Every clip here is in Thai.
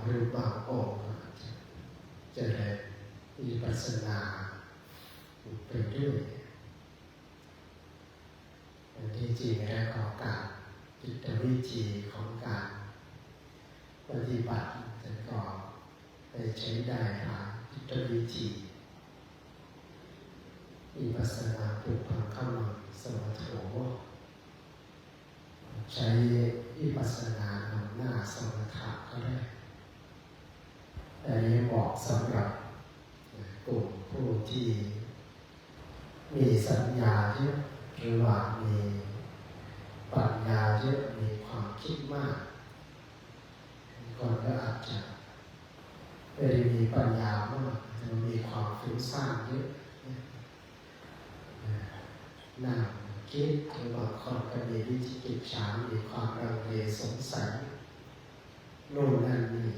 หรือบางองค์จะได้วิปัสสนาไปด้วยที่จริงแล้วก็การจิตวิธีของการปฏิบัติจะก็ได้ใช้ได้ทางจิตวิธีวิปัสสนาปุพพังคัมมังสมัทโธใช้วิปัสสนานำหน้าสมถะก็ได้แต่นี้เหมาะสำหรับกลุ่มผู้ที่มีสัญญาเยอะหรือว่ามีปัญญาเยอะมีความคิดมากก่อนก็อาจจะไม่ได้มีปัญญามากแต่มีความฟุ้งซ่านเยอะน่าคิดหรือบางคนก็มีวิจิกิจฉามีความรังเลสงสัยโน่นนั่นนี่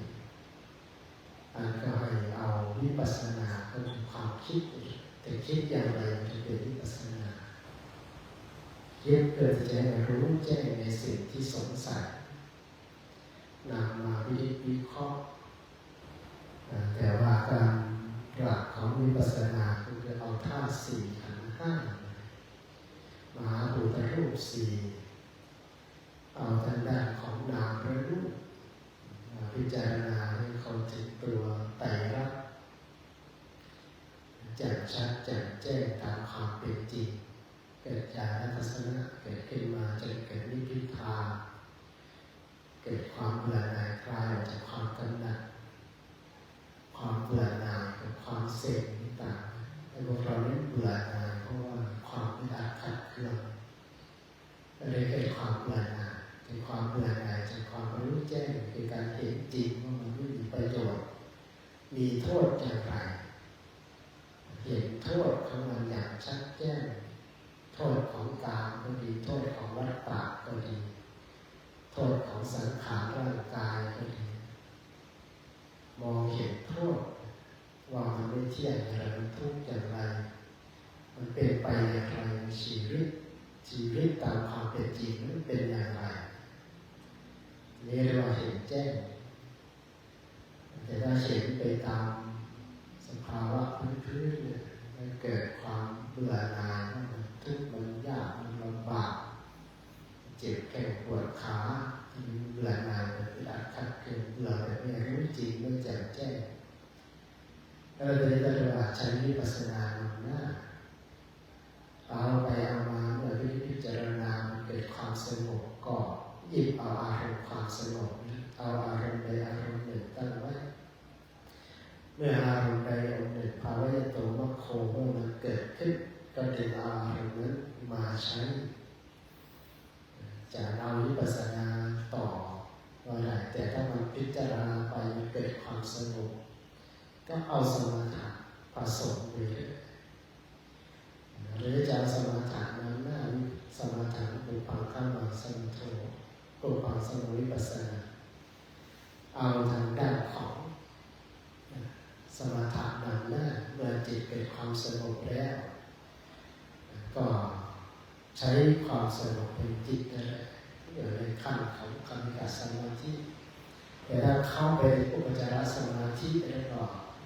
อันก็ให้เอาวิปัสสนาก็เป็นความคิดแต่คิดอย่างไรจะเป็นวิปัสสนาคิดเพื่อจะให้รู้แจ้งในสิ่งที่สงสัยนำมาวิเคราะห์แต่ว่าการหลักของวิปัสสนาคือเอาธาตุสี่ขันธ์ห้ามหาภูตรูปสี่เอาทางด้านของนามและรูปพิจารณาให้เข้าถึงตัวไตรลักษณ์แจ่มชัดแจ่มแจ้งตามความเป็นจริงเกิดญาณทัศนะเกิดขึ้นมาจนเกิดนิพพิทาเกิดความเบื่อหน่ายคลายออกจากความกำหนัดความเบื่อหน่ายกับความเสพต่างๆแต่พวกเราเนี่ยเบื่อหน่ายเพราะว่าความไม่อาจขัดเคืองก็เลยเกิดความเบื่อหน่ายเป็นความเบื่อหน่ายจากความรู้แจ้งคือการเห็นจริงว่ามันไม่มีประโยชน์มีโทษอย่างไรเห็นโทษของมันอย่างชัดแจ้งโทษของกามก็ดีโทษของวัฏฏะก็ดีโทษของสังขารร่างกายก็ดีมองเห็นโทษว่ามันไม่เที่ยงอย่างไรมันทุกข์อย่างไรมันเป็นไปอย่างไรชีวิตตามความเป็นจริงมันเป็นอย่างไรนี่เรียกว่าเห็นแจ้งแต่ถ้าเห็นไปตามสภาวะพื้นๆเนี่ยมันเกิดความเบื่อหน่ายมันทุกข์มันยากมันลำบากเจ็บแข้งปวดขาที่เบื่อหน่ายมันเป็นอาการเกิดเบื่อแบบไม่รู้จริงไม่แจ่มแจ้งแล้วเราจะได้ว่าใช้วิปัสสนานำหน้าเอาไปเอามาเมื่อพิจารณามันเกิดความสงบก็หยิบเอาอารมณ์ความสงบเอาอารมณ์ใดอารมณ์หนึ่งตั้งไว้เมื่ออารมณ์ใดอารมณ์หนึ่งภาวะโตมะโคเมื่อมันเกิดขึ้นก็ดึงเอาอารมณ์นั้นมาใช้จะเอาวิปัสสนาต่อว่าได้แต่ถ้ามันพิจารณาไปมันเกิดความสงบก็เอาสมถะผสมไปเลยหรือจะสมถะนั้นหน้าสมถะปุพพังคัมมังสมัทโธปุพพังสมุวิปัสสนาเอาทางด้านของสมถะนั้นหน้าเมื่อจิตเกิดความสงบแล้วก็ใช้ความสงบเป็นจิตนั่นแหละอยู่ในขั้นของคณิกาสมาธิแต่ถ้าเข้าไปอุปจารสมาธิแล้วก็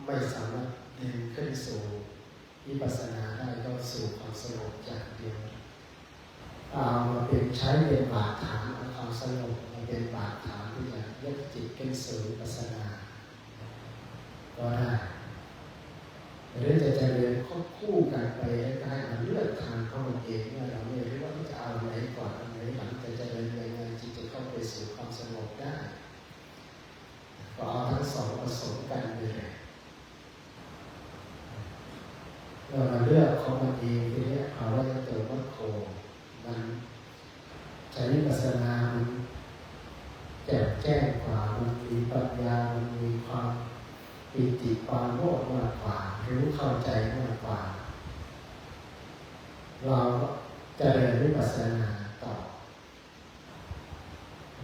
ไม่สามารถเดินขึ้นสู่วิปัสสนาได้ก็สู่ความสงบอย่างเดียวเอามาเป็นใช้เป็นบาดฐานเอาความสงบมาเป็นบาดฐานที่จะยกจิตขึ้นสู่วิปัสสนาก็ได้หรือจะเจริญควบคู่กันไปให้มันเลือกทางของมันเองว่าเราไม่รู้ว่าจะเอาไหนก่อนอันไหนหลังจะเจริญยังไงจิตจะเข้าไปสู่ความสงบได้ก็เอาทั้งสองผสมกันไปเลยเราเลือกของมันเองทีนี้ภาวะโตมะโคมันใช้วิปัสสนามันแจ่มแจ้งกว่ามันมีปัญญามันมีความปิติความโลภมากกว่ารู้เข้าใจมากกว่าเราจะเรียนวิปัสสนาต่อ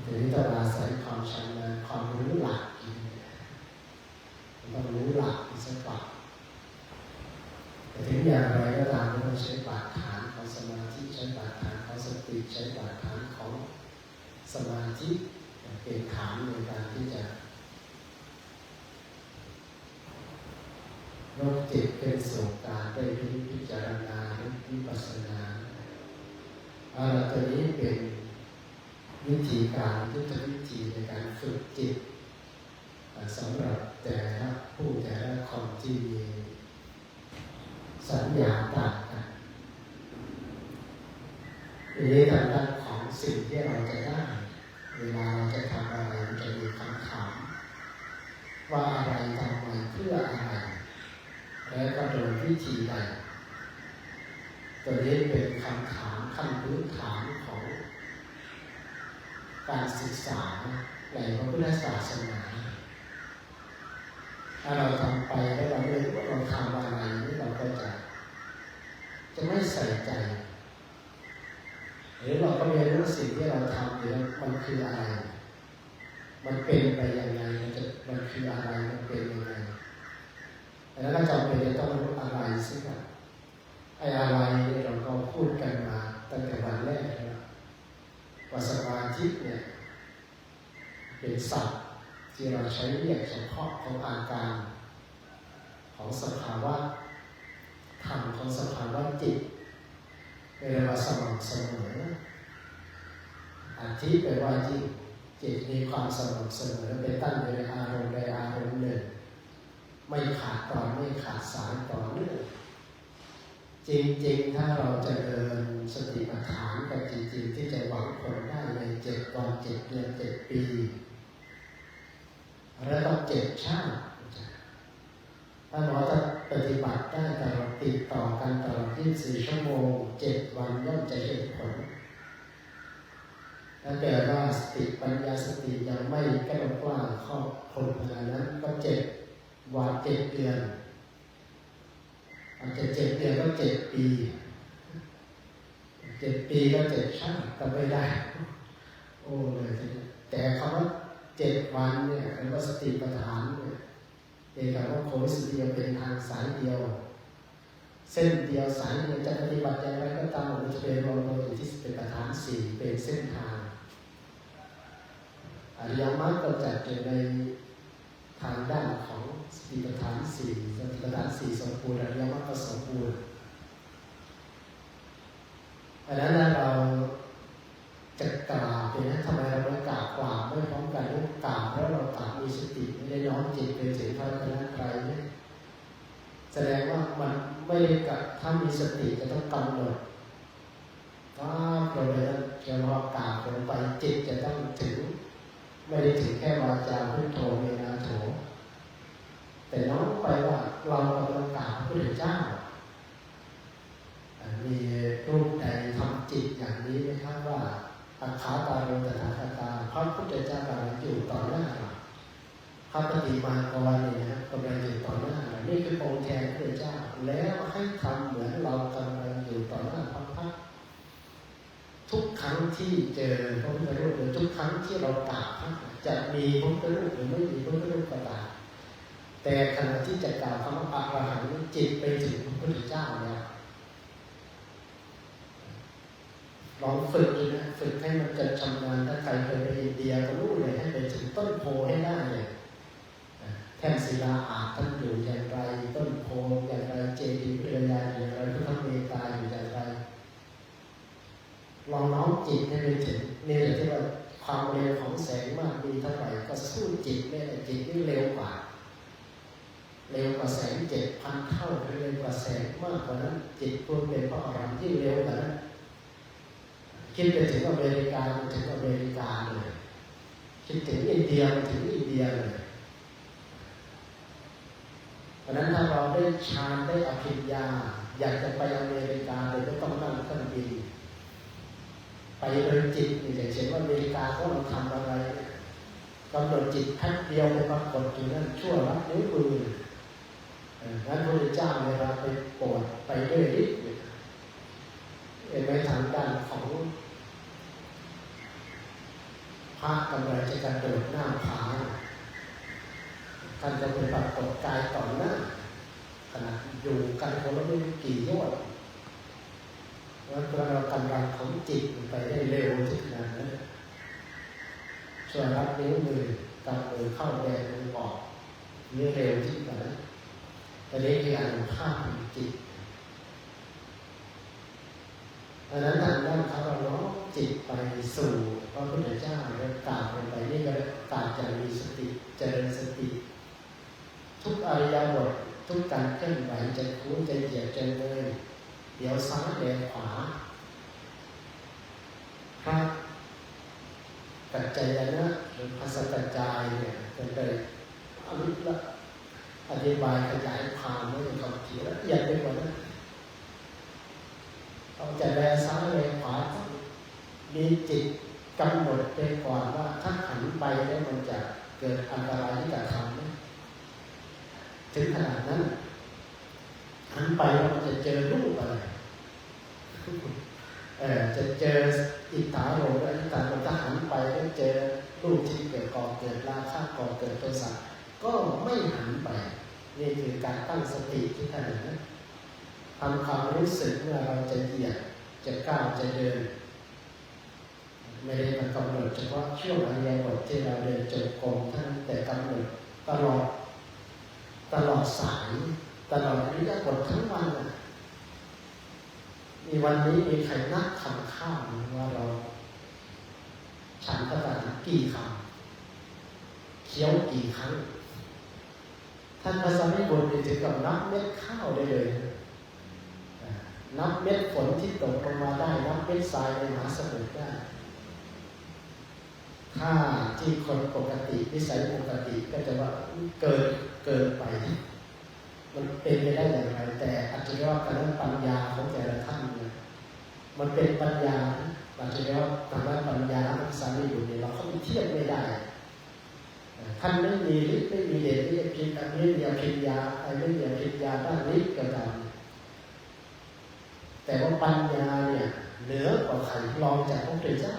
ทีนี้ต้องอาศัยความชำนาญความรู้หลักอีกต้องรู้หลักอีกสักก่อนแต่ถึงอย่างไรก็ตามก็ต้องใช้บาดฐานของสมาธิใช้บาดฐานของสติใช้บาดฐานของสมาธิเป็นฐานในการที่จะ ยกจิตเป็นสู่การได้พิจารณาวิปัสสนาตัวนี้เป็นวิธีการยุทธวิธีในการฝึกจิตสำหรับแต่ละผู้แต่ละคนที่มีสัญญาต่างกันในทางด้านของสิ่งที่เราจะได้เวลาเราจะทำอะไรมันจะมีคำถามว่าอะไรทำไมเพื่ออะไรและก็โดยวิธีใดตัวนี้เป็นคำถามขั้นพื้นฐานของการศึกษาในพระพุทธศาสนาถ้าเราทำไปแล้วเราไม่รู้ว่าเราทำอะไรนี่เราก็จะไม่ใส่ใจหรือเราก็ไม่รู้สิ่งที่เราทำอยู่แล้วมันคืออะไรมันเป็นไปยังไงมันคืออะไรมันเป็นยังไงแล้วก็จำเป็นจะต้องรู้อะไรสิครับไอ้อะไรเราก็พูดกันมาตั้งแต่วันแรกแล้วว่าสมาธิเนี่ยเป็นศัพท์ที่เราใช้เรียกเฉพาะของอาการของสภาวะธรรมของสภาวะจิตเรียกว่าสม่ำเสมออาทิแปลว่าจิตมีความสม่ำเสมอเป็นตั้งอยู่ในอารมณ์ใดอารมณ์หนึ่งไม่ขาดตอนไม่ขาดสายต่อเนื่องจริงๆถ้าเราจะเดินสติปัฏฐานกันจริงๆที่จะหวังผลได้ใน7 วัน 7 เดือน 7 ปีแล้วต้อง7 ชาติถ้าเราจะปฏิบัติได้ตลอดติดต่อกันตลอด24 ชั่วโมง 7 วันย่อมจะเห็นผลถ้าเกิดว่าสติปัญญาสติยังไม่แก้วกว้างครอบคลุมขนาดนั้นก็7 วัน 7 เดือนอาจจะ7 เดือนก็7 ปี7 ปีก็7 ชาติก็ไม่ได้โอ้เลยแต่คำว่า7 วันเนี่ยคำว่าสติปัฏฐานเนี่ยเป็นคำว่าโควิสติเป็นทางสายเดียวเส้นเดียวสายเดียวจะปฏิบัติอย่างไรก็ตามมันจะเป็นรวมอยู่ที่สติปัฏฐาน4เป็นเส้นทางอริยมรรคก็จัดอยู่ในทางด้านของสติปัฏฐาน4สติปัฏฐาน4สมบูรณ์อริยมรรคก็สมบูรณ์อันนั้นเราจะกล่าวเป็นนั้นทำไมเราไม่กล่าวไม่พร้อมกันกล่าวเพราะเรากล่าวมีสติไม่ได้น้อมจิตไปถึงพระรัตนตรัยเนี่ยแสดงว่ามันไม่ได้กับถ้ามีสติจะต้องกำหนดว่าเราจะรอกล่าวลงไปจิตจะต้องถึงไม่ได้ถึงแค่วาจาพุทโธเมนาโถแต่น้อมไปว่าเรากำลังกล่าวพระพุทธเจ้ามีรูปใดทำจิตอย่างนี้ไหมครับว่าอัคขาตาโรตถาคตาพระพุทธเจ้ากำลังอยู่ต่อหน้าเราพระปฏิมากรเนี่ยนะกำลังอยู่ต่อหน้าเรานี่คือองค์แทนพระเจ้าแล้วให้ทำเหมือนเรากำลังอยู่ต่อหน้าพระพักตร์ทุกครั้งที่เจอพระพุทธรูปหรือทุกครั้งที่เรากราบพระจะมีพระพุทธรูปหรือไม่มีพระพุทธรูปก็ตามแต่ขณะที่จะกล่าวคำว่าอรหันต์จิตไปถึงพระพุทธเจ้าเนี่ยลองฝึกดูนะฝึกให้มันเกิดชำนาญถ้าใครเคยไปอินเดียก็รู้เลยให้ไปถึงต้นโพให้ได้เลยแท่นศิลาอาท่านอยู่อย่างไรต้นโพอย่างไรเจดีย์พิรยาอย่างไรพุทธเมตตาอยู่อย่างไรลองน้อมจิตให้ไปถึงนี่แหละที่ว่าความเร็วของแสงมากมีเท่าไหร่ก็สู้จิตไม่ได้จิตนี่เร็วกว่าแสง 7,000 เท่าเร็วกว่าแสงมากกว่านั้นจิตพวกเป็นพระอรหันต์ที่เร็วกว่านั้นคิดไปถึงอเมริกาถึงอเมริกาเลยคิดถึงอินเดียถึงอินเดียเลยเพราะนั้นถ้าเราได้ฌานได้อภิญญาอยากจะไปอเมริกาเลยไม่ต้องนั่งเครื่องบินไปโดยจิตอย่างเช่นว่าอเมริกาก็เราทำอะไรกำหนดจิตแค่เดียวไปปรากฏอยู่นั่นชั่วรัดนิ้วมืองั้นพระพุทธเจ้าเวลาไปโปรดไปด้วยฤทธิ์เห็นไหมทางด้านของพระกำลังจะกระโดดหน้าผาท่านจะเป็นปรากฏกายต่อหน้าขณะอยู่กันคนละไม่กี่ยอดแล้วเรากำลังของจิตไปได้เร็วที่ขนาดนั้นช่วยรับนิ้วมือกำมือเข้าแดนมือออกนี่เร็วที่ขนาดนั้น อันนี้คืออนุภาพแห่งจิตอันนั้นทางด้านเขาเราน้อมจิตไปสู่พระพุทธเจ้าแล้วกล่าวไปนี่ก็กล่าวจะมีสติเจริญสติทุกอริยบททุกการเคลื่อนไหวจะคุ้นจะเหยียบจะเลยเดี๋ยวซ้ายเดี๋ยวขวาพระกัจจายนะหรือภาษากัจจายเนี่ยเป็นไปอธิบายขยายความไม่เป็นความถี่ละเอียดไปกว่านั้นเราจะแลซ้ายแลขวามีจิตกำหนดไปก่อนว่าถ้าหันไปแล้วมันจะเกิดอันตรายที่จะทำไหมถึงขนาดนั้นหันไปแล้วมันจะเจอรูปอะไรจะเจออิทธาโรและอิทธาโรถ้าหันไปแล้วเจอรูปที่เกิดก่อเกิดราคะก่อเกิดโทสะก็ไม่หันไปนี่คือการตั้งสติที่ขนาดนั้นทำความรู้สึกเมื่อเราจะเหยียดจะก้าวจะเดินไม่ได้มากำหนดเฉพาะช่วงอริยบทที่เราเดินจงกรมท่านแต่กำหนดตลอดสายตลอดอริยบททั้งวันมีวันนี้มีใครนับคำข้าวว่าเราฉันพระตากี่คำเคี้ยวกี่ครั้งท่านพระสารีบุตรถึงกับนับเม็ดข้าวได้เลยนับเม็ดฝนที่ตกลงมาได้นับเม็ดทรายในมหาสมุทรได้ถ้าที่คนปกตินิสัยปกติก็จะว่าเกินไปมันเป็นไปได้อย่างไรแต่อัจฉริยะการปัญญาของแต่ละท่านเนี่ยมันเป็นปัญญาอัจฉริยะทางด้านปัญญาภาษาลีบุตรเนี่ยเราเข้าไปเทียบไม่ได้ท่านไม่มีฤทธิ์ไม่มีเดชไม่มีพิญญาไม่มีพิญญาไม่มีพิญญาด้านฤทธิ์ก็ตามแต่ว่าปัญญาเนี่ยเหนือกว่าใครรองจากพระพุทธเจ้า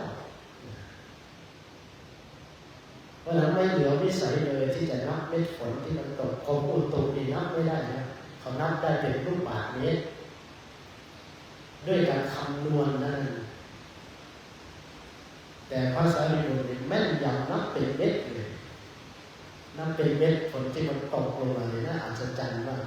เพราะฉะนั้นไม่เหลือวิสัยเลยที่จะนับเม็ดฝนที่มันตกกรมอุตุนี่นับไม่ได้นะเขานับได้เป็นรูปบาทเมตรด้วยการคำนวณนั่นแต่พระสารีบุตรแม่นยำนับเป็นเม็ดเลยนับเป็นเม็ดฝนที่มันตกลงมาเลยนะอัศจรรย์มาก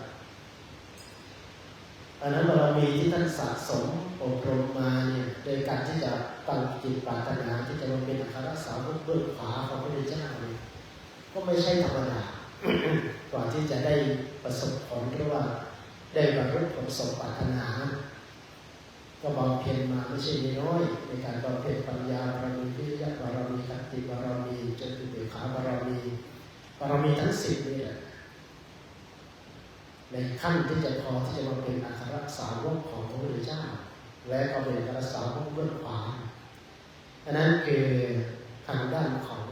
อันนั้นเรามีที่ท่านสะสมอบรมมาเนี่ยโดยการที่จะตั้งจิตปรารถนาที่จะมาเป็นอัครสาวกเบื้องขวาของพระพุทธเจ้าเนี่ยก็ไม่ใช่ธรรมดากว่าที่จะได้ประสบผลหรือว่าได้บรรลุผลสมปรารถนาก็บำเพ็ญมาไม่ใช่น้อยในการบำเพ็ญปัญญาบารมีวิริยะบารมีขันติบารมีจตุเบกขาบารมีทั้ง10นี่แหละในขั้นที่จะพอที่จะมาเป็นอัครสาวกของพระพุทธเจ้าและก็เป็นอัครสาวกเบื้องขวาอันนั้นคือทางด้านของ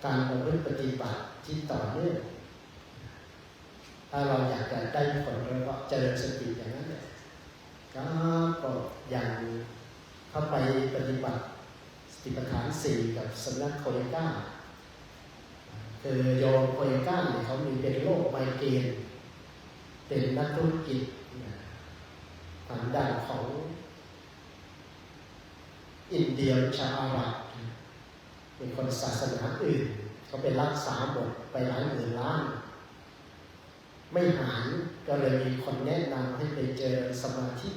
การประพฤติปฏิบัติที่ต่อเนื่องถ้าเราอยากจะได้ผลเราก็เจริญสติอย่างนั้นเลยก็อย่างเข้าไปปฏิบัติสติปัฏฐาน4กับสำนักโคเอก้าคือโยมโคเอก้าเนี่ยเขามีเป็นโรคไมเกรนเป็นนักธุรกิจทางด้านของอินเดียชาวอาหรับเป็นคนศาสนาอื่นเขาไปรักษาหมดไปหลายหมื่นล้านไม่หายก็เลยมีคนแนะนำให้ไปเจอสมาธิ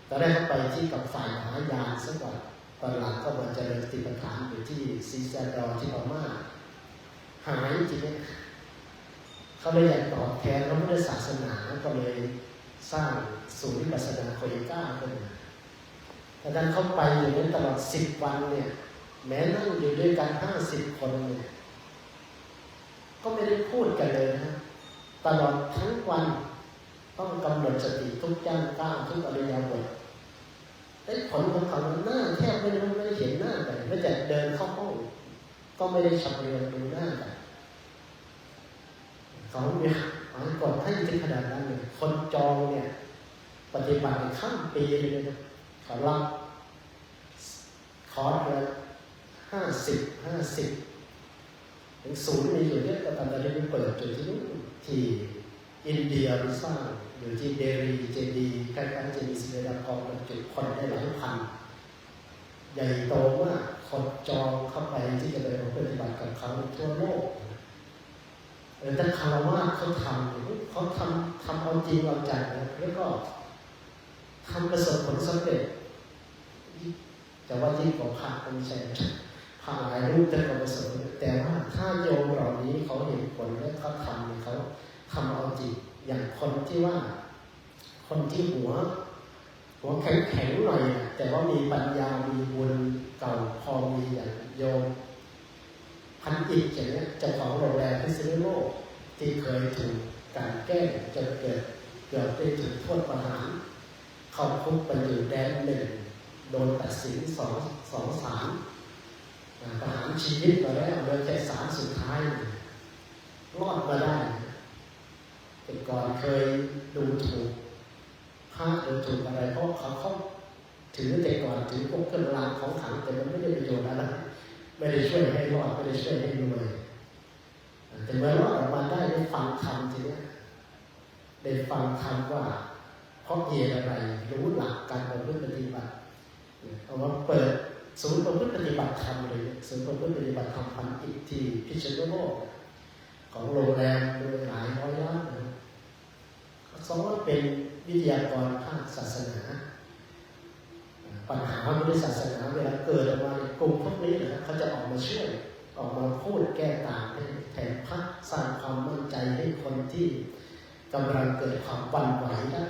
ตอนแรกเขาไปที่กับฝ่ายมหายานสักวันตอนหลังก็มาเจริญสติปัฏฐานอยู่ที่ซีซาดอที่พม่าหายจริงเขาเลยอยากตอบแทนพระพุทธศาสนาก็เลยสร้างศูนย์วิปัสสนาโคเอก้าขึ้นมาแต่การเข้าไปอยู่นั้นตลอด10 วันเนี่ยแม้นั่งอยู่ด้วยกัน50 คนเนี่ยก็ไม่ได้พูดกันเลยนะตลอดทั้งวันต้องกำหนดสติทุกย่างก้าวทุกอริยบทแต่ผลของเขาหน้าแทบไม่ได้เห็นหน้ากันไม่แต่เดินเข้าห้องก็ไม่ได้ชำเลืองดูหน้ากันเขาเนี่ยกดให้ถึงขนาดนั้นเลยคนจองเนี่ยปฏิบัติข้ามปีเลยนะเขารับคอร์สเลย50ถึงศูนย์มีอยู่เนี่ยก็ตอนนี้ไปเปิดจุดที่นู้นที่อินเดียไปสร้างอยู่ที่เดลีเจดีใกล้ๆเจดีย์ศิลปากรบรรจุคนได้หลายพันใหญ่โตมากคนจองเข้าไปที่จะไปปฏิบัติกับเขาทั่วโลก ถ้าคารวะเขาทำเอาจริงเอาจังนะแล้วก็ทำประสบผลสำเร็จแต่ว่าที่ของพระไม่ใช่พระหลายรูปจะประสบแต่ว่าถ้าโยมเหล่านี้เขาเห็นผลและเขาทำเขาทำเอาจริงอย่างคนที่ว่าคนที่หัวแข็งหน่อยแต่ว่ามีปัญญามีบุญเก่าพอมีอย่างโยมพันอิฐอย่างนี้เจ้าของโรงแรมพิษณุโลกที่เคยถูกการแก้จนเกือบได้ถูกโทษประหารเข้าคุกไปอยู่แดนหนึ่งโดนตัดสินสองศาลประหารชีวิตมาแล้วโดยแค่ศาลสุดท้ายรอดมาได้แต่ก่อนเคยดูถูกพระดูถูกอะไรเพราะเขาถือแต่ก่อนถือพวกเครื่องรางของขลังแต่มันไม่ได้ประโยชน์อะไรไม่ได้ช่วยให้รอดไม่ได้ช่วยให้รวยแต่เมื่อรอดออกมาได้ฟังธรรมทีนี้ได้ฟังธรรมว่าเพราะเหตุอะไรรู้หลักการประพฤติปฏิบัติเอาว่าเปิดศูนย์ประพฤติปฏิบัติธรรมเลยศูนย์ประพฤติปฏิบัติธรรมพันอิฐที่พิษณุโลกของโรงแรมโดยหลายร้อยล้านสองว่าเป็นวิทยากรภาคศาสนาปัญหาพุทธศาสนาเวลาเกิดออกมากลุ่มพวกนี้นะเขาจะออกมาช่วยออกมาพูดแก้ต่างให้แทนพระสร้างความมั่นใจให้คนที่กำลังเกิดความหวั่นไหวได้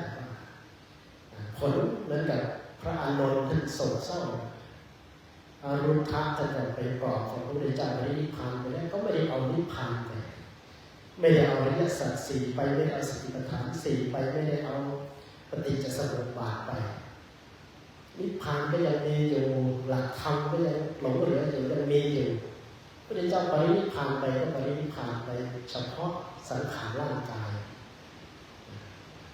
ผลเหมือนกับพระอานนท์ท่านโศกเศร้าอารุณทะท่านจะไปปลอบของพระพุทธเจ้าไปนิพพานไปแล้วก็ไม่ได้เอานิพพานไปไม่ได้เอาอริยสัจสี่ไปไม่ได้เอาสติปัฏฐานสี่ไปไม่ได้เอาปฏิจจสมุปบาทไปนิพพานก็ยังมีอยู่หลักธรรมก็ยังหลงเหลืออยู่ยังมีอยู่พระพุทธเจ้าไปนิพพานไปก็ไปนิพพานไปเฉพาะสังขารร่างกาย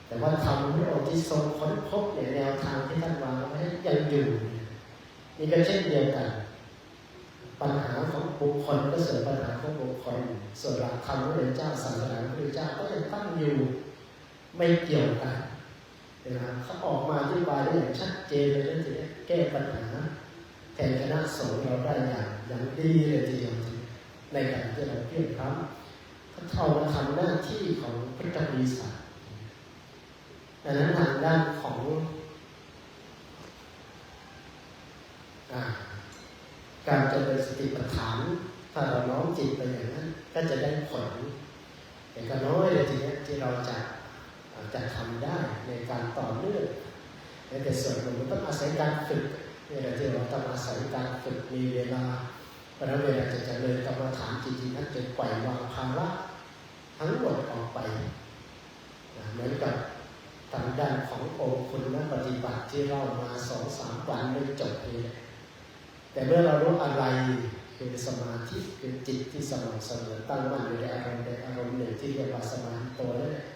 แต่ว่าธรรมที่องค์ที่ทรงค้นพบในแนวทางที่ท่านวางไว้ยังอยู่นี่ก็เช่นเดียวกันปัญหาของบุคคลก็ส่วนปัญหาของบุคคลส่วนหลักธรรมของพระพุทธเจ้าศาสนาพระพุทธเจ้าก็ยังตั้งอยู่ไม่เกี่ยวกันนะเขาออกมาอธิบายได้อย่างชัดเจนเลยนะทีนี้แก้ปัญหาแทนคณะสงฆ์เราได้อย่างดีเลยทีเดียวในการที่เราเพียรพร้ำเขาเข้ามาทำหน้าที่ของพุทธบริษัทดังนั้นทางด้านของการเจริญสติปัฏฐานถ้าเราน้อมจิตไปอย่างนั้นก็จะได้ผลแต่ก็น้อยเลยทีนี้ที่เราจะทำได้ในการต่อเนื่องแต่ส่วนหนึ่งมันต้องอาศัยการฝึกเนี่ยที่เราต้องอาศัยการฝึกมีเวลาเพราะนั้นเวลาจะเจริญกรรมฐานจริงๆนั้นจะปล่อยวางภาระทั้งหมดออกไปเหมือนกับทางด้านขององค์คุณปฏิบัติที่เรามา 2-3 วันไม่จบเลยแต่เมื่อเรารู้อะไรคือสมาธิคือจิตที่สม่ำเสมอตั้งมั่นอยู่ในอารมณ์หนึ่งที่เรียกว่าสมาธิตัวนั่นแหละ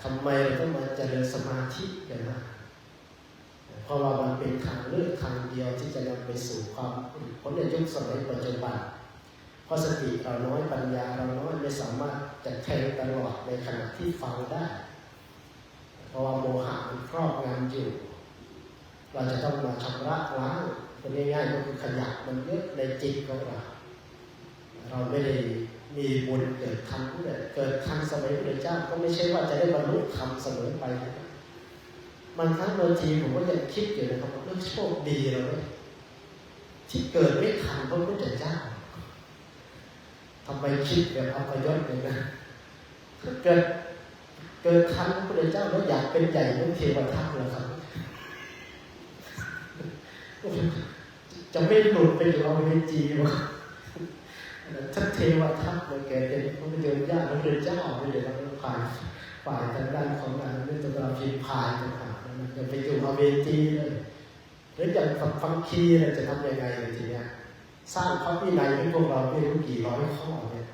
ทำไมเราต้องมาเจริญสมาธิกันนะเพราะว่ามันเป็นทางเลือกทางเดียวที่จะนำไปสู่ความพ้นในยุคสมัยปัจจุบันเพราะสติเราน้อยปัญญาเราน้อยไม่สามารถจะแทงตลอดในขณะที่ฟังได้เพราะว่าโมหะมันครอบงำอยู่เราจะต้องมาชำระล้างเป็นง่ายๆก็คือขยะมันเยอะในจิตของเราไม่ได้มีบุญเกิดทันเกิดทันสมัยพระพุทธเจ้าก็ไม่ใช่ว่าจะได้บรรลุธรรมเสมอไปบางครั้งบางทีผมก็ยังคิดอยู่นะครับว่าเรื่องโชคดีเราที่เกิดไม่ทันพระพุทธเจ้าทำไมคิดแบบอัปยศเลยนะถ้าเกิดทันพระพุทธเจ้าแล้วอยากเป็นใหญ่เหมือนเทวทัตเลยครับจะไม่หลุดไปอยู่เอาเวจีวะถ้าเทวทัตเลยแกเป็นพระพุทธเจ้าพระพุทธเจ้าไม่ได้เราฝ่ายทางด้านของการเรื่องตัวเราพิมพายต่างๆมันจะไปอยู่เอาเวจีเลยหรืออย่างฟังคีเราจะทำยังไงทีเนี้ยสร้างพระวินัยให้พวกเราไม่รู้กี่ร้อยข้อเนี่ย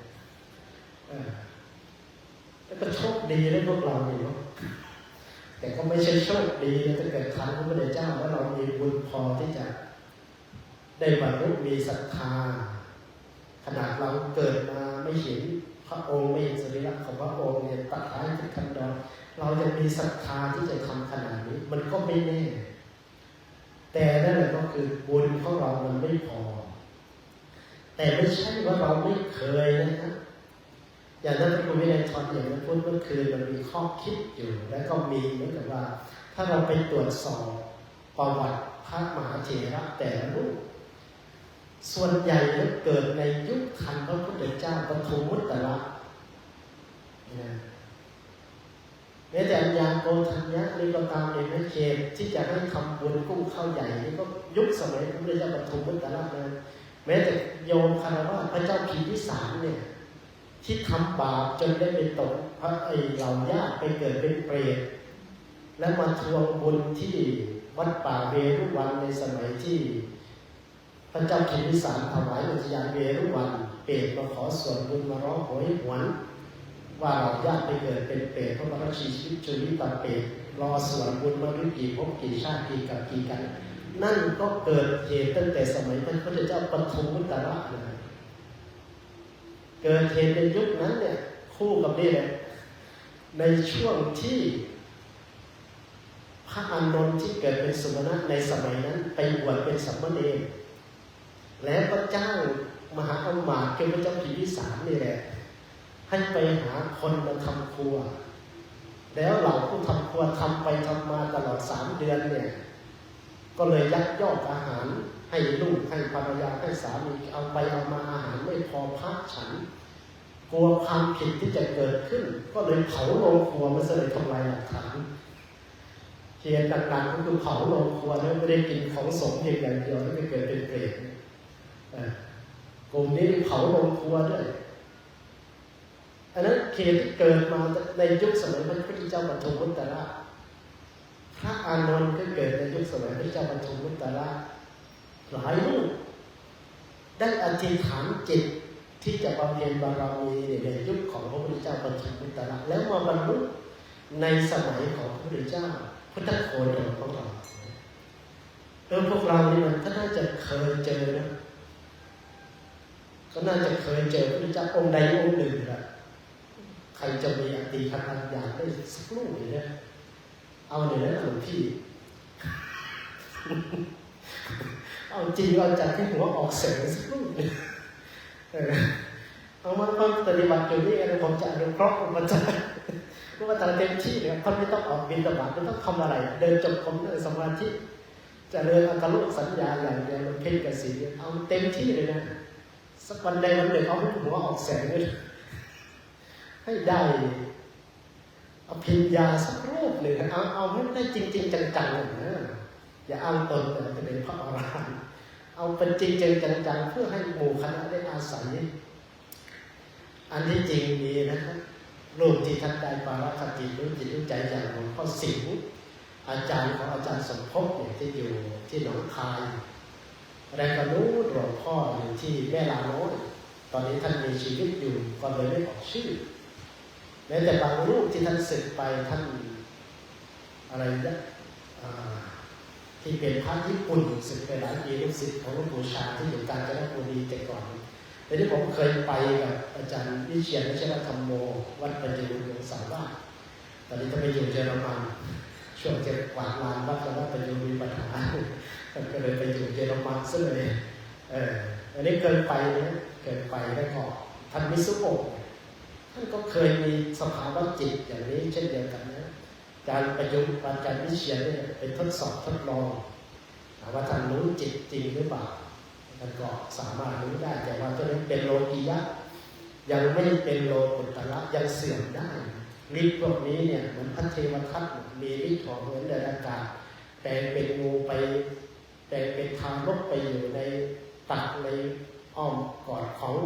แล้วก็โชคดีให้พวกเราอยู่แต่ก็ไม่ใช่โชคดีถ้าเกิดทันพระพุทธเจ้าแล้วเรามีบุญพอที่จะได้บรรลุมีศรัทธาขนาดเราเกิดมาไม่เห็นพระองค์ไม่เห็นสรีระของพระองค์เนี่ยตัดท้ายทุกขั้นตอนเราจะมีศรัทธาที่จะทำขนาดนี้มันก็ไม่แน่แต่นั่นแหละก็คือบุญของเรามันไม่พอแต่ไม่ใช่ว่าเราไม่เคยนะครับค อย่างนั้นพระวินัยทอนอย่างนั้นพูดเมื่อคืนมันมีข้อคิดอยู่แล้วก็มีเหมือนกับว่าถ้าเราไปตรวจสอบประวัติพระมหาเถระแต่ละรูปส่วนใหญ่แล้วเกิดในยุคทันพระพุทธเจ้าปฐมมุตตระแม้แต่อัญญาโกณทัญญะนี่ก็ตามในแม่เขตที่จะให้ทำบุญกุ้งข้าวใหญ่นี่ก็ยุคสมัยพระพุทธเจ้าปฐมมุตตระนะแม้แต่โยมคารวะพระเจ้าพิมพิสารเนี่ยที่ทำบาปจนได้ไปตกพระเหล่าญาติไปเกิดเป็นเปรตและมาทวงบุญที่วัดป่าเวรุวันในสมัยที่พระเจ้าพิมพิสารถวายอุทยานเวรุวันเปรตมาขอส่วนบุญมาร้องโหยหวนว่าเราญาติไปเกิดเป็นเปรตเพราะว่าเราชีวิตจุลิตาเปรตรอส่วนบุญมาด้วยกี่ภพกี่ชาติกี่กับกี่กันนั่นก็เกิดเหตุตั้งแต่สมัยพระพุทธเจ้าปฐมมุตตระนะเกิดเหตุในยุคนั้นเนี่ยคู่กับนี่แหละในช่วงที่พระอานนท์ที่เกิดเป็นสมณะในสมัยนั้นไปบวชเป็นสามเณรแล้วก็จ้างมหาอมาตย์คือพระเจ้าพิมพิสารนี่แหละให้ไปหาคนมาทำครัวแล้วเหล่าผู้ทำครัวทำไปทำมาตลอด3 เดือนเนี่ยก็เลยยักยอกอาหารให้ลูกให้ภรรยาให้สามีเอาไปเอามาอาหารไม่พอพักฉันกลัวความผิดที่จะเกิดขึ้นก็เลยเผาโรงครัวมันเลยทำลายหลักฐานเหตุต่างๆก็คือเผาโรงครัวแล้วไม่ได้กินของสงฆ์เพียงอย่างเดียวแล้วไม่เกิดเป็นเปรตกลุ่มนี้เผาโรงครัวด้วยอันนั้นเหตุที่เกิดมาในยุคสมัยพระพุทธเจ้าปฐมมุตตระพระอานนท์ก็เกิดในยุคสมัยพระพุทธเจ้าปฐมมุตตระหลายรูปได้อธิษฐานจิตที่จะบำเพ็ญบารมีในยุคของพระพุทธเจ้าปฐมมุตตระแล้วมาบรรลุในสมัยของพระพุทธเจ้าพุทธโคดมของเราพวกเรานี่มันก็น่าจะเคยเจอนะก็น่าจะเคยเจอพระพุทธเจ้าองค์ใดองค์หนึ่งนะใครจะมีอติคันธัญญาได้สักลูกเนี่ยเอาเนี่ยนะหลวงพี่เอาจริงเอาจากที่หัวออกเสียงสักลูกเอามาปฏิบัติอยู่นี่อะไรผมจะอนุเคราะห์มันจะเพราะว่าแต่เต็มที่เนี่ยท่านไม่ต้องออกบิณฑบาตไม่ต้องทำอะไรเดินจงกรมเดินสมาธิจะเดินอัตลุสัญญาอย่างเดียวมันเพ่งกสิเอาเต็มที่เลยนะสักวันใดวันหนึ่งเอาหัวออกแสงเลยให้ได้อภิญญาสักรูปหนึ่งเอาให้ได้จริงๆจังๆนะอย่าอ้างตนแต่จะเป็นพระอรหันต์เอาเป็นจริงๆจังๆเพื่อให้หมู่คณะได้อาศัยอันที่จริงมีนะครับรูปที่ท่านได้ปาราคติรู้จิตรู้ใจอย่างหลวงพ่อสิงห์อาจารย์ของอาจารย์สมภพเนี่ยที่อยู่ที่หนองคายอะไรก็รู้หลวงพ่ออยู่ที่แม่ลาโน้นตอนนี้ท่านมีชีวิตอยู่ก็เลยไม่ออกชื่อแม้แต่บางรูปที่ท่านศึกไปท่านอะไรนะที่เป็นพระญี่ปุ่นศึกไปหลายปีลูกศิษย์ของหลวงปู่ชาที่อยู่กาญจนบุรีแต่ก่อนแต่ที่ผมเคยไปกับอาจารย์วิเชียรวชิรธรรมโมวัดปัญจบุรีสาวว่าตอนนี้ท่านไปอยู่เยอรมันช่วงจะกวาดลานวัดแล้วปัญจบุรีปัญหาท่านก็เลยไปอยู่เยอรมันซะเลยอันนี้เคยไปนะเคยไปแล้วก็ท่านมิสุโอะท่านก็เคยมีสภาวะจิตอย่างนี้เช่นเดียวกันนะการประยุกต์อาจารย์วิเชียรเนี่ยเป็นทดสอบทดลองว่าท่านรู้จิตจริงหรือเปล่าท่านก็สามารถรู้ได้แต่ว่าตัวนี้เป็นโลกียะยังไม่เป็นโลกุตตระยังเสื่อมได้ฤทธิ์พวกนี้เนี่ยเหมือนพระเทวทัตมีฤทธิ์ของเหมือนเดินอากาศแปลงเป็นงูไปแปลงเป็นทารกไปอยู่ในตักในอ้อมกอดของ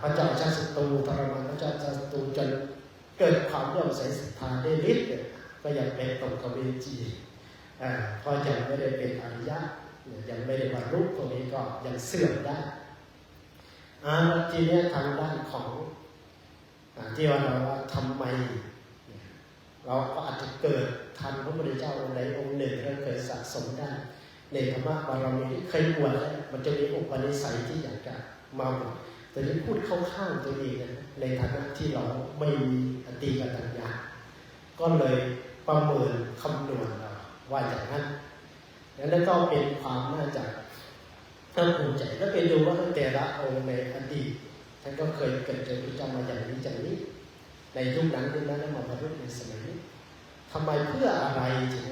พระเจ้าชาติศัตรูทรมานพระเจ้าชาติศัตรูจนเกิดความเลื่อมใสศรัทธาได้ฤทธิ์ก็ยังเป็นตกกเวจีพอยังไม่ได้เป็นอริยะยังไม่ได้บรรลุตรงนี้ก็ยังเสื่อมได้ทีนี้ทางด้านของที่ว่าเราว่าทำไมเราก็อาจจะเกิดทันพระพุทธเจ้าองค์ใดองค์หนึ่งแล้วเคยสะสมได้ในธรรมะบารมีที่เคยบวชแล้วมันจะมีอุปนิสัยที่อยากจะมาบวชแต่ที่พูดเข้าข้างตัวเองนะในฐานะที่เราไม่มีอติกตัญญาก็เลยประเมินคำนวณเราว่าอย่างนั้นแล้วก็เป็นความน่าจะน่าภูมิใจแล้วไปดูว่าแต่ละองค์ในอดีต ท่านก็เคยเกิดเจอพระเจ้ามาอย่างนี้อย่างนี้ในยุคนั้นแล้วมาประพฤติในสมัยนี้ทำไมเพื่ออะไรใช่ไหม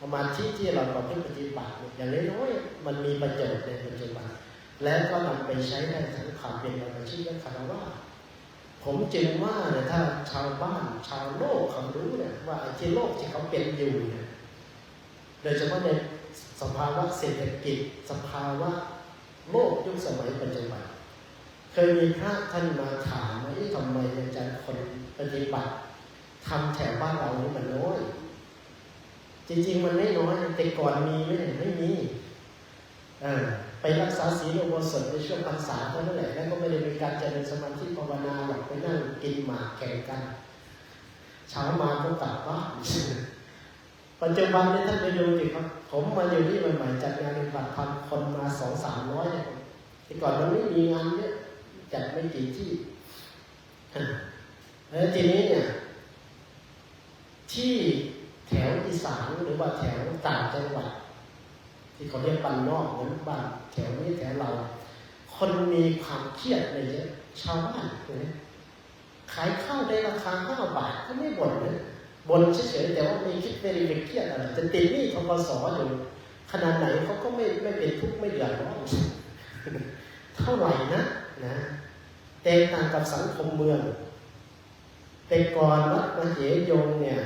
ประมาณที่เราประพฤติปฏิบัติอย่างน้อยๆมันมีประโยชน์ในปัจจุบันแล้วก็นำไปใช้ได้ทั้งความเป็นอาชีพและคารวะผมจึงว่าเนี่ยถ้าชาวบ้านชาวโลกเขารู้เนี่ยว่าไอ้ที่โลกที่เขาเป็นอยู่เนี่ยโดยเฉพาะในสภาวะเศรษฐกิจสภาวะโลกยุคสมัยปัจจุบันเคยมีพระท่านมาถามว่าทำไมอาจารย์คนปฏิบัติทำแถวบ้านเรานี่มันน้อยจริงๆมันไม่น้อยแต่ก่อนมีไม่มีไปรักษาศีลอุโบสถในช่วงพรรษาเท่านั้นแหละแล้วก็ไม่ได้มีการเจริญสมาธิภาวนาหรอกไปนั่งกินหมากแข่งกันเช้ามาก็กลับบ้านปัจจุบันนี้ท่านไปดูสิครับผมมาอยู่ที่ใหม่ๆจัดงานปฏิบัติธรรมคนมา 200-300ที่ก่อนมันไม่มีงานเยอะจัดไม่กี่ที่แล้วทีนี้เนี่ยที่แถวอีสานหรือว่าแถวต่างจังหวัดที่เขาเรียกบ้านนอกเหมือนบ้านแถวนี้แถวเราคนมีความเครียดเลยเยอะชาวบ้านเลยขายข้าวได้ราคา5 บาทก็ไม่บ่นเลยบ่นเฉยๆแต่ว่าไม่คิดไม่ได้เครียดอะไรจะติดหนี้ธกส.อยู่ขนาดไหนเขาก็ไม่เป็นทุกข์ไม่เดือดร้อนเท่าไหร่นะแตกต่างกับสังคมเมืองแต่ก่อนวัดมเหยงเนี่ย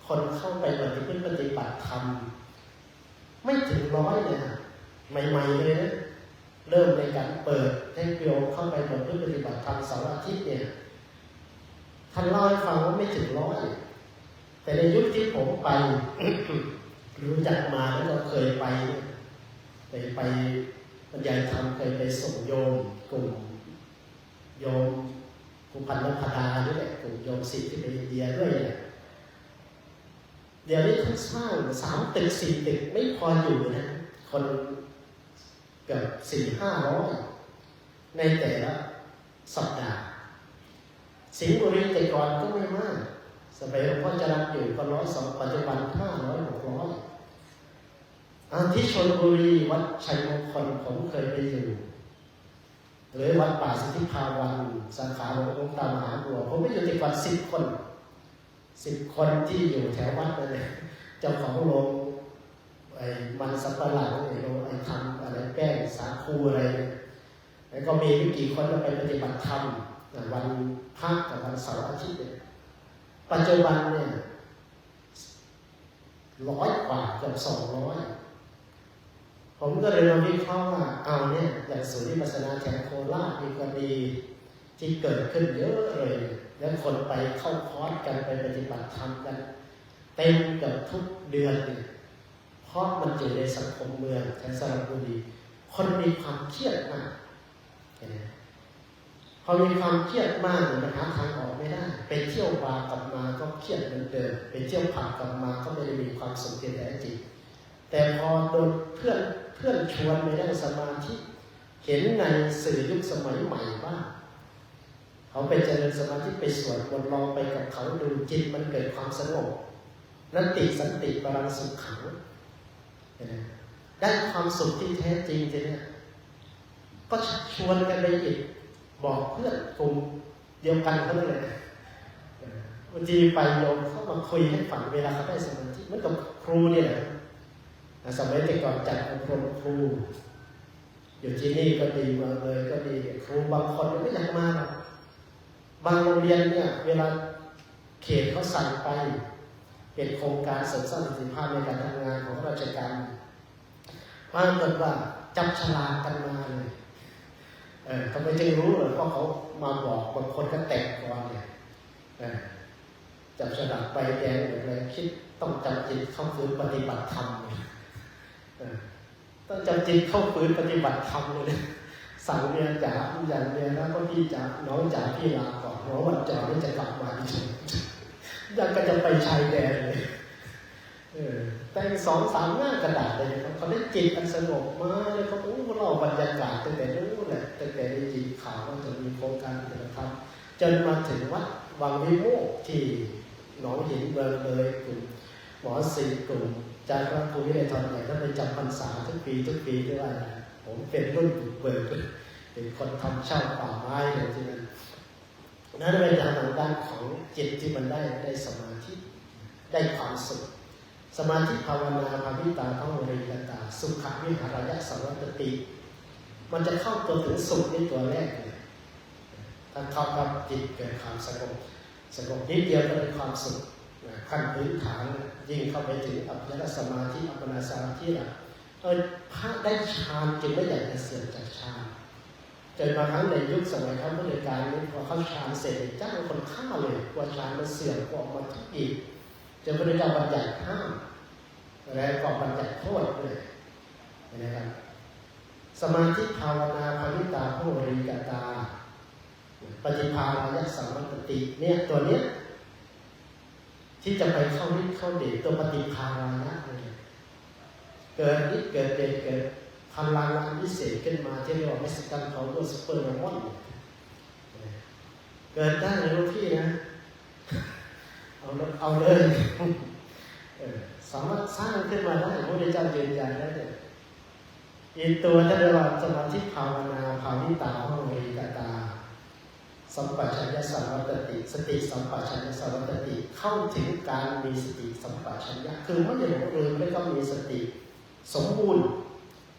คนเข้าไปปฏิบัติธรรมไม่ถึง100เลยนะใหม่ๆเลยนะเริ่มในการเปิดให้โยมเข้าไปปฏิบัติธรรมเสาร์อาทิตย์เนี่ยท่านเล่าให้ฟังว่าไม่ถึง100แต่ในยุคที่ผมไป รู้จักมาแล้วก็เคยไปบรรยายธรรมเคยไปส่งโยมกลุ่มโยมภูพันธ์นพดาด้วยแหละกลุ่มโยมศิษย์ที่ไปอินเดียด้วยแหละเดี๋ยวนี้ท่านสร้าง3 ตึก 4 ตึกไม่พออยู่นะคนเกือบ400-500ในแต่ละสัปดาห์สิงห์บุรีแต่ก่อนก็ไม่มากสมัยหลวงพ่อจรัญอยู่ก็100-200ปัจจุบัน500-600ที่ชลบุรีวัดชัยมงคลผมเคยไปอยู่หรือวัดป่าสิทธิภาวันสาขาหลวงพ่อตามหาบัวผมไปอยู่ที่ก่อน10 คนที่อยู่แถววัดนั่นแหละเจ้าของโรงมันสับปะหลังโรงทำอะไรแป้งสาคูอะไรแล้วก็มีไม่กี่คนไปปฏิบัติธรรมวันพระกับวันเสาร์อาทิตย์ปัจจุบันเนี่ย100 กว่าเกือบ200ผมก็เลยมาวิเคราะห์ว่าเอาเนี่ยอย่างศูนย์วิปัสสนาแถวโคราชมีกรณีที่เกิดขึ้นเยอะเลยแล้วคนไปเข้าคอร์สกันไปปฏิบัติธรรมกันเต็มกับทุกเดือนเลยเพราะมันอยู่ในสังคมเมืองแถวสระบุรีคนมีความเครียดมากพอมีความเครียดมากมันหาทางออกไม่ได้ไปเที่ยวบาร์กลับมาก็เครียดเหมือนเดิมไปเที่ยวผับกลับมาก็ไม่ได้มีความสุขที่แท้จริงแต่พอโดนเพื่อนชวนไปนั่งสมาธิเห็นในสื่อยุคสมัยใหม่ว่าเขาไปเจริญสมาธิไปสวดมนต์ลองไปกับเขาดูจิตมันเกิดความสงบนัตติสันติปรังสุขขังได้ความสุขที่แท้จริงเนี่ยก็ชวนกันไปอีกบอกเพื่อนกลุ่มเดียวกันเขาเลยบางทีไปโยมเขามาคุยให้ฟังเวลาเขาได้สมาธิเหมือนกับครูเนี่ยสมัยแต่ก่อนจัดอบรมครูอยู่ที่นี่ก็ดีมาเลยก็ดีครูบางคนไม่อยากมาหรอกบางโรงเรียนเนี่ยเวลาเขตเขาสั่งไปเป็นโครงการเสริมสร้างประสิทธิภาพในการทำงานของราชการปรากฏว่าจับฉลากกันมาเลยทำไมจึงรู้เหรอเพราะเขามาบอกบางคนก็แตกก่อนเนี่ยจับฉลากใบแดงอะไรคิดต้องจำจิตเข้าฝืนปฏิบัติธรรมต้องจำจิตเข้าฝืนปฏิบัติธรรมเลยสั่งเมียจ๋าอย่างเมียแล้วก็พี่จ๋าน้องจ๋าพี่ลาก่อนเพราะวันจ๋าไม่จะกลับมาอีกยังก็จะไปชายแดนเลยแต่2-3 หน้ากระดาษเลยนะครับเขาได้จิตอันสงบมากเลยเขาเล่าบรรยากาศตั้งแต่นู้นแหละตั้งแต่ได้ยินข่าวว่าจะมีโครงการปฏิบัติธรรมจนมาถึงวัดวังวิโมกข์ที่หนองหินเมืองเลยกลุ่มหมอศิลป์กลุ่มอาจารย์พระครูวิเลศธรใหญ่ท่านไปจำพรรษาทุกปีด้วยว่าผมเป็นรุ่นบุกเบิก เป็นคนทำเช่าป่าไม้อะไรที่นั้นนั่นเป็นทางด้านของจิตที่มันได้สมาธิได้ความสุขสมาธิภาวนาภาวิตาท่องเรียนตาสุขวิหารยะสัมวัตติมันจะเข้าตัวถึงสุขในตัวแรกเลยถ้าเข้ากับจิตเกิดความสงบนิดเดียวก็เป็นความสุขขั้นพื้นฐานยิ่งเข้าไปถึงอัปปนาสมาธิอัปปนาสมาธิล่ะพระได้ฌานจึงไม่อยากจะเสื่อมจากฌานจนบางครั้งในยุคสมัยเขาพุทธกาลนี้พอเขาฌานเสร็จจ้างคนฆ่าเลยกลัวฌานมันเสื่อมก็ออกมาทุกอีกจนพระพุทธเจ้าบัญญัติห้ามและก็บัญญัติโทษเลยนะครับสมาธิภาวนาภาวิตาโหริกตาปฏิภาณยสัมมัตติเนี่ยตัวเนี้ยที่จะไปเข้าฤทธิ์เข้าเดชตัวปฏิภาณนะเกิดฤทธิ์เกิดเดชเกิดพลังอันพิเศษขึ้นมาที่เรียกว่าเมสกันเขาด้วยซุปเปอร์โนมอนเกิดได้เลยลูกพี่นะเอาเลยสามารถสร้างขึ้นมาได้พระพุทธเจ้ายืนยันได้เลยอีกตัวที่เรียกว่าสมาธิภาวนาภาวิตาโหริกตาสัมปชัญญะสัมวัตติสติสัมปชัญญะสัมวัตติเข้าถึงการมีสติสัมปชัญญะคือไม่หลงลืมไม่ต้องมีสติสมบูรณ์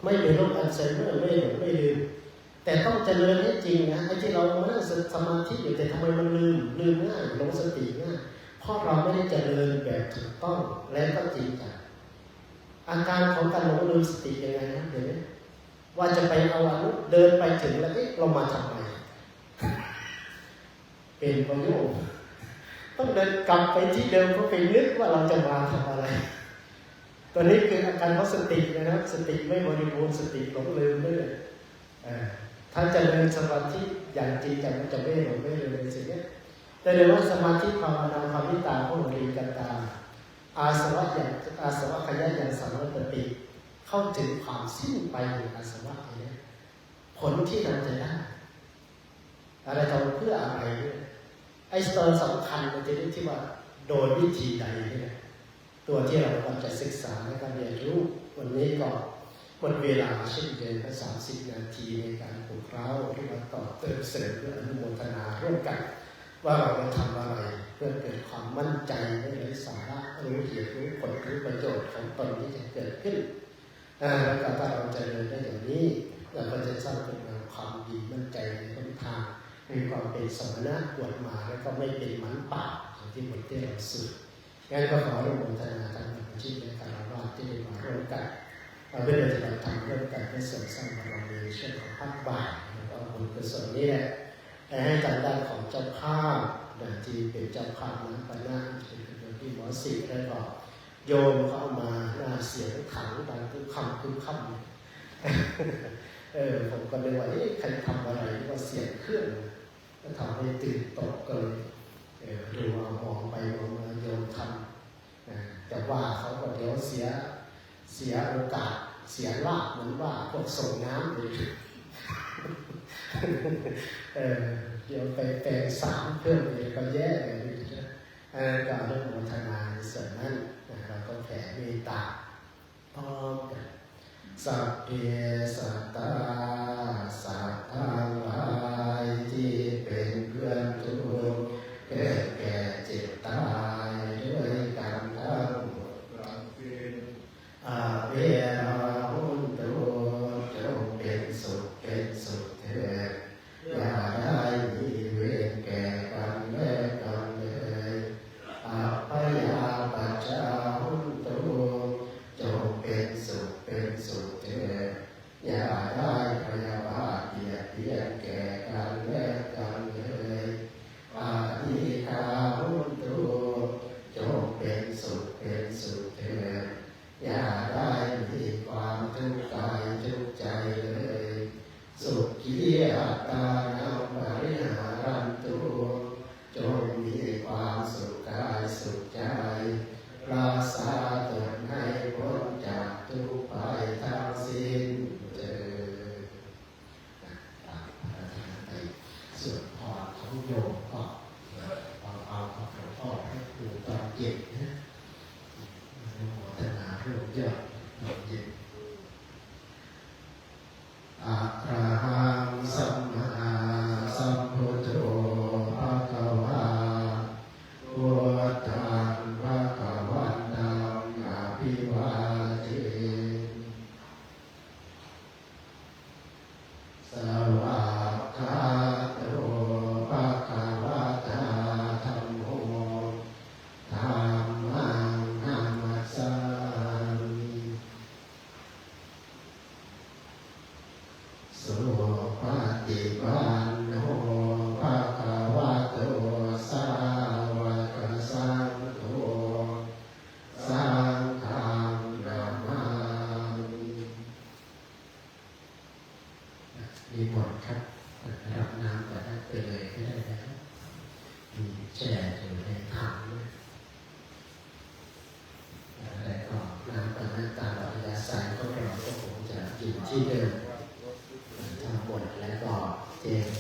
ไม่มีโรคอัลไซเมอร์ไม่หลงไม่ลืมแต่ต้องเจริญให้จริงนะไอ้ที่เรามานั่งสมาธิอยู่แต่ทำไมมันลืมง่ายหลงสติง่ายเพราะเราไม่ได้เจริญแบบถูกต้องและก็จริงจังอาการของการหลงลืมสติยังไงนะเดี๋ยวนี้ว่าจะไปเอาอันนู้นเดินไปถึงแล้วเรามาทำไมเป็นประโยชน์ต้องเดินกลับไปที่เดิมเพราะไปนึกว่าเราจะมาทำอะไรตัวนี้คืออาการของสตินะครับสติไม่บริบูรณ์สติหลงลืมด้วยถ้าจะเดินสมาธิอย่างจริงจังมันจะไม่หลงไม่ลืมในสิ่งนี้แต่เดี๋ยวว่าสมาธิภาวนาภาวิตาโหริกตาอาสวะขยะอย่างสัมวัตติเข้าถึงความสิ้นไปของอาสวะนี้ผลที่เราจะได้อะไรทำเพื่ออะไรเนี่ยไอ้ตัวสำคัญมันจะได้ที่ว่าโดยวิธีใดเนี่ยตัวที่เราควรจะศึกษาในการเรียนรู้วันนี้ก็หมดเวลาเช่นเดิมแค่30 นาทีในการปลุกเร้าที่มาต่อเติมเสริมเพื่ออนุโมทนาร่วมกันว่าเราจะทำอะไรเพื่อเกิดความมั่นใจในเรื่องสาระรู้เหตุรู้ผลรู้ประโยชน์ของตนที่จะเกิดขึ้นแล้วก็ถ้าเราจะเดินได้อย่างนี้เราก็จะสร้างคุณงามความดีมั่นใจในหนทางมีความเป็นสมณะบวชมาแล้วก็ไม่เป็นหมันป่าอย่างที่บทที่เราสื่องั้นก็ขออนุโมทนาทางอาชีพในการรับว่าที่ได้มาร่วมกันเราได้ปฏิบัติธรรมร่วมกันเพื่อเสริมสร้างบารมีเช่นของภาคบ่ายแล้วก็บุญกุศลนี้แหละให้ทางด้านของเจ้าภาพที่เป็นเจ้าภาพนั้นปะนะเป็นที่หมอศิษย์ได้บอกโยมเข้ามาหน้าเสียงขังดังทุกคำผมก็เลยว่าใครทำอะไรก็เสียงเครื่องก็ทำให้ตื่นตกเกินดูมองไปมองมาโยมทำแต่ว่าเขาก็เดี๋ยวเสียโอกาสเสียลาภเหมือนว่าพวกส่งน้ำเลยเดี๋ยวไปแปลง3 เครื่องเลยก็แย่เลยก็อนุโมทนาในส่วนนั้นเราก็แผ่เมตตาพร้อมกันสัพเพสัตตาสัตว์ทั้งหลายที่เป็นเพื่อนทุกข์เกิดแก่เจ็บตายด้วยกันทั้งหมดอาเวราหุนตุจงเป็นสุขเถิดอย่าได้มีเวรแก่กันและกันเลยอัปปยาปัจจาหุนตุจงเป็นสุขเถิดอย่าได้พยาบาทเบียดแก่กันและกันเลยอาทิคาหุนตุจงเป็นสุขเถิดอย่าได้มีความทุกข์กายทุกข์ใจเลยสุขีอัตตานังปริหารันตุจงมีความสุขกายสุขใจรักษาตนให้พ้นจากทุกข์ภัยทั้งสิ้นเถิดส่วนพรของโยมก็เอาของหลวงพ่อให้ครูตอนเย็นนะอนุโมทนาร่วมยอดตอนเย็นอะระหังสัม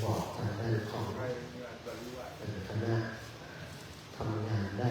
บอกทางด้านของคณะทำงานได้